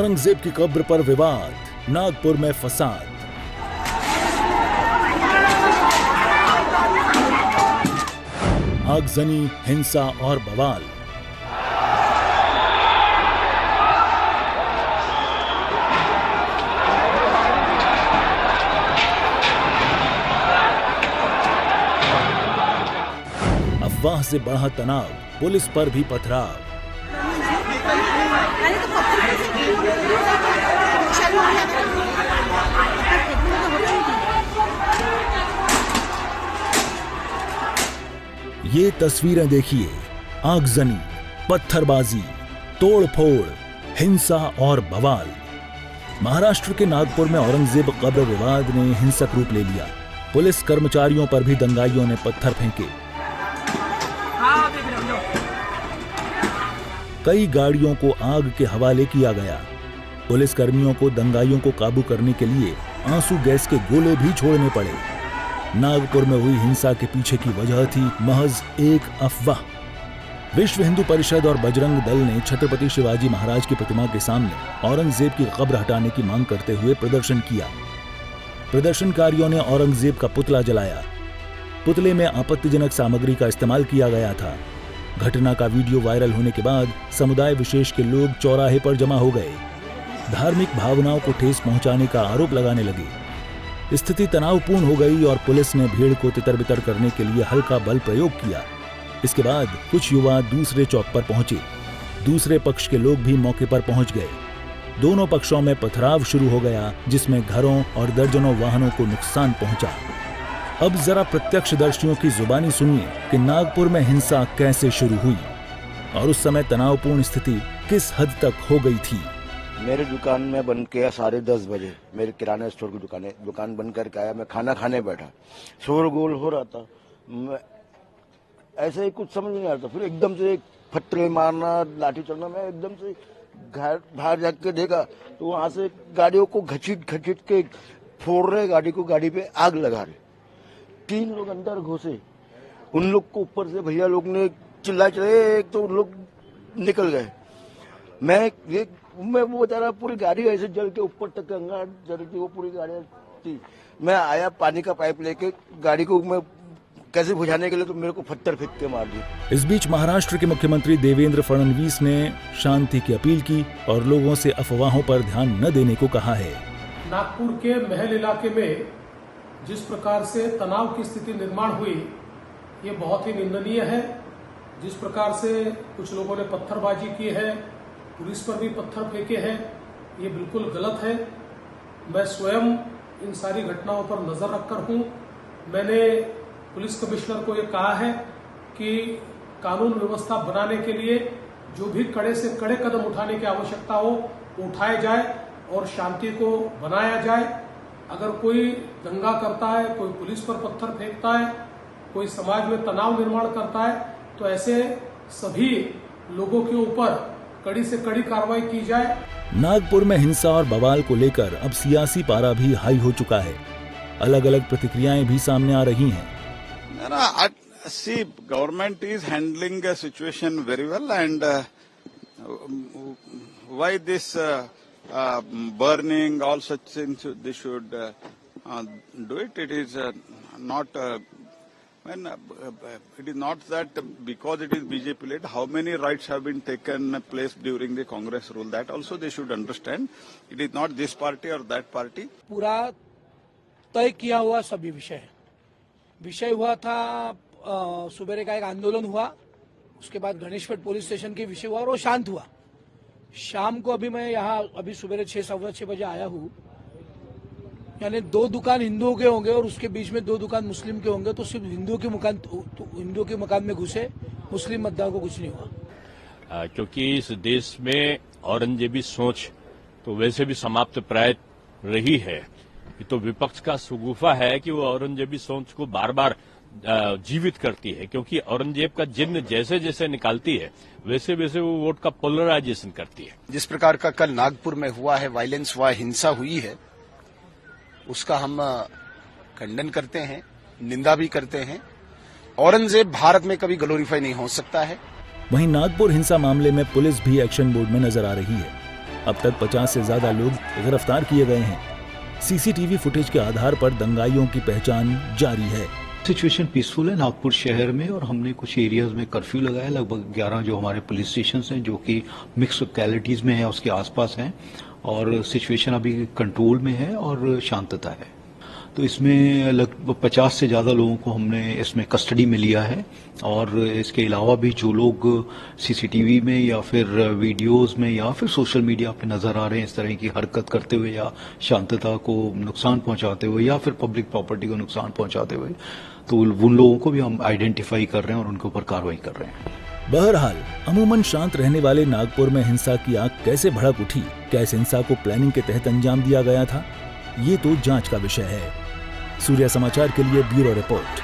औरंगजेब की कब्र पर विवाद, नागपुर में फसाद। आगजनी, हिंसा और बवाल। अफवाह से बढ़ा तनाव, पुलिस पर भी पथराव। ये तस्वीरें देखिए, आगजनी, पत्थरबाजी, तोड़फोड़, हिंसा और बवाल। महाराष्ट्र के नागपुर में औरंगजेब कब्र विवाद ने हिंसक रूप ले लिया। पुलिस कर्मचारियों पर भी दंगाइयों ने पत्थर फेंके। कई गाड़ियों को आग के हवाले किया गया। पुलिस कर्मियों को दंगाइयों को काबू करने के लिए आंसू गैस के गोले भी छोड़ने पड़े। नागपुर में हुई हिंसा के पीछे की वजह थी महज एक अफवाह। विश्व हिंदू परिषद और बजरंग दल ने छत्रपति शिवाजी महाराज की प्रतिमा के सामने औरंगजेब की कब्र हटाने की मांग करते हुए प्रदर्शन किया। प्रदर्शनकारियों ने औरंगजेब का पुतला जलाया। पुतले में आपत्तिजनक सामग्री का इस्तेमाल किया गया था। घटना का वीडियो वायरल होने के बाद समुदाय विशेष के लोग चौराहे पर जमा हो गए। धार्मिक भावनाओं को ठेस पहुंचाने का आरोप लगाने लगे। स्थिति तनावपूर्ण हो गई और पुलिस ने भीड़ को तितर-बितर करने के लिए हल्का बल प्रयोग किया। इसके बाद कुछ युवा दूसरे चौक पर पहुंचे। दूसरे पक्ष के लोग भी मौके पर पहुंच गए। दोनों पक्षों में पथराव शुरू हो गया, जिसमें घरों और दर्जनों वाहनों को नुकसान पहुंचा। अब जरा प्रत्यक्षदर्शियों की जुबानी सुनिए कि नागपुर में हिंसा कैसे शुरू हुई और उस समय तनावपूर्ण स्थिति किस हद तक हो गई थी। मेरी दुकान में बंद किया 10:30 बजे। मेरे किराना स्टोर की दुकान बंद करके आया। मैं खाना खाने बैठा, शोरगुल हो रहा था। मैं ऐसे ही कुछ समझ नहीं आ रहा था। फिर एकदम से एक फटरे मारना, लाठी चलना। मैं एकदम से घर बाहर जाके देखा तो वहां से गाड़ियों को घसीट के फोड़ रहे, गाड़ी को, गाड़ी पे आग लगा रहे। 3 लोग अंदर घुसे। उन लोग को ऊपर से भैया लोग ने चिल्ला चले, एक तो उन लोग निकल गए। मैं वो बेचारा, पूरी गाड़ी ऐसे जल के ऊपर तक अंगार जल थी, वो पूरी गाड़ी थी। मैं आया पानी का पाइप लेके गाड़ी को मैं कैसे बुझाने के लिए, तो मेरे को पत्थर फेंक के मार दिया। इस बीच महाराष्ट्र के मुख्यमंत्री देवेंद्र फडणवीस ने शांति की अपील की और लोगों से अफवाहों पर ध्यान न देने को कहा है। नागपुर के महल इलाके में जिस प्रकार से तनाव की स्थिति निर्माण हुई, ये बहुत ही निंदनीय है। जिस प्रकार से कुछ लोगों ने पत्थरबाजी की है, पुलिस पर भी पत्थर फेंके हैं, ये बिल्कुल गलत है। मैं स्वयं इन सारी घटनाओं पर नजर रखकर हूं। मैंने पुलिस कमिश्नर को ये कहा है कि कानून व्यवस्था बनाने के लिए जो भी कड़े से कड़े कदम उठाने की आवश्यकता हो वो उठाए जाए और शांति को बनाया जाए। अगर कोई दंगा करता है, कोई पुलिस पर पत्थर फेंकता है, कोई समाज में तनाव निर्माण करता है, तो ऐसे सभी लोगों के ऊपर कड़ी से कड़ी कार्रवाई की जाए। नागपुर में हिंसा और बवाल को लेकर अब सियासी पारा भी हाई हो चुका है। अलग अलग प्रतिक्रियाएं भी सामने आ रही हैं। See, government is handling a situation very well, and why this burning, all such things, they should do it. It is not. It is not that because it is BJP led, how many rights have been taken place during the Congress rule. That also they should understand. It is not this party or that party. पूरा तय किया हुआ सभी विषय हुआ था। सुबेरे का एक आंदोलन हुआ, उसके बाद गणेशपेट पुलिस स्टेशन के विषय हुआ और वो शांत हुआ। शाम को अभी मैं यहाँ अभी सुबेरे 6-6:15 बजे आया हूँ। यानी 2 दुकान हिंदुओं के होंगे और उसके बीच में 2 दुकान मुस्लिम के होंगे, तो सिर्फ हिंदुओं के मकान में घुसे, मुस्लिम मतदार को कुछ नहीं हुआ। क्योंकि इस देश में औरंगजेबी सोच तो वैसे भी समाप्त प्राय रही है। ये तो विपक्ष का सुगुफा है कि वो औरंगजेबी सोच को बार बार जीवित करती है, क्योंकि औरंगजेब का जिन्न जैसे जैसे निकालती है वैसे वैसे वो वोट का पोलराइजेशन करती है। जिस प्रकार का कल नागपुर में हुआ है, वायलेंस हुआ, हिंसा हुई है, उसका हम खंडन करते हैं, निंदा भी करते हैं। औरंगजेब भारत में कभी ग्लोरीफाई नहीं हो सकता है। वहीं नागपुर हिंसा मामले में पुलिस भी एक्शन मोड में नजर आ रही है। अब तक 50 से ज्यादा लोग गिरफ्तार किए गए हैं। सीसीटीवी फुटेज के आधार पर दंगाइयों की पहचान जारी है। सिचुएशन पीसफुल है नागपुर शहर में, और हमने कुछ एरियाज में कर्फ्यू लगाया। लगभग 11 जो हमारे पुलिस स्टेशन हैं जो कि मिक्स लोकेलिटीज में है, उसके आसपास हैं, और सिचुएशन अभी कंट्रोल में है और शांतता है। तो इसमें लगभग 50 से ज़्यादा लोगों को हमने इसमें कस्टडी में लिया है, और इसके अलावा भी जो लोग सीसीटीवी में या फिर वीडियोस में या फिर सोशल मीडिया पे नजर आ रहे हैं इस तरह की हरकत करते हुए या शांतता को नुकसान पहुंचाते हुए या फिर पब्लिक प्रॉपर्टी को नुकसान पहुंचाते हुए, तो उन लोगों को भी हम आइडेंटिफाई कर रहे हैं और उनके ऊपर कार्रवाई कर रहे हैं। बहरहाल अमूमन शांत रहने वाले नागपुर में हिंसा की आग कैसे भड़क उठी, क्या इस हिंसा को प्लानिंग के तहत अंजाम दिया गया था, ये तो जांच का विषय है। सूर्य समाचार के लिए ब्यूरो रिपोर्ट।